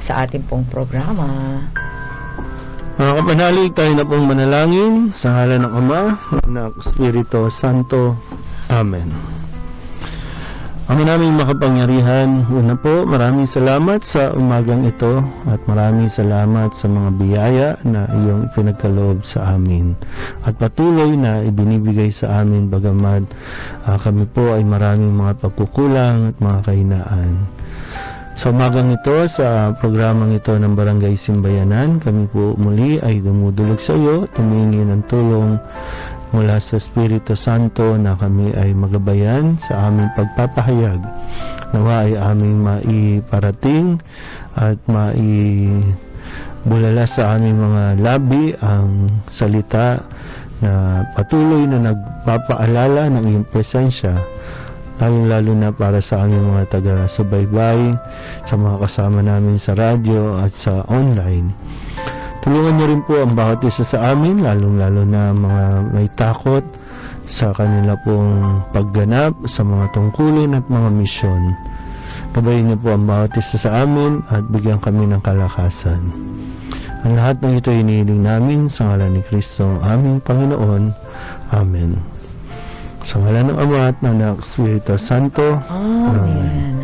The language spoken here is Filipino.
sa ating pong programa. Mga kapanalig, tayo na pong manalangin sa ngalan ng Ama, ng Espiritu Santo. Amen. Ama naming makapangyarihan, una po, maraming salamat sa umagang ito at maraming salamat sa mga biyaya na iyong ipinagkaloob sa amin at patuloy na ibinibigay sa amin bagamat kami po ay maraming mga pagkukulang at mga kahinaan. Sa umagang ito, sa programang ito ng Barangay Simbayanan, kami po muli ay dumudulog sa iyo, tumingi ng tulong mula sa Espiritu Santo na kami ay magabayan sa aming pagpapahayag. Nawa ay aming maiparating at maibulala sa aming mga labi ang salita na patuloy na nagpapaalala ng iyong presensya, lalo na para sa aming mga taga-subaybay, sa mga kasama namin sa radyo at sa online. Tulungan niyo rin po ang bawat isa sa amin, lalong-lalo na mga may takot sa kanila pong pagganap sa mga tungkulin at mga misyon. Gabayin niyo po ang bawat isa sa amin at bigyan kami ng kalakasan. Ang lahat ng ito hinihiling namin sa ngalan ni Kristo, aming Panginoon. Amen. Sa ngalan ng Ama at ng Espiritu Santo. Amen.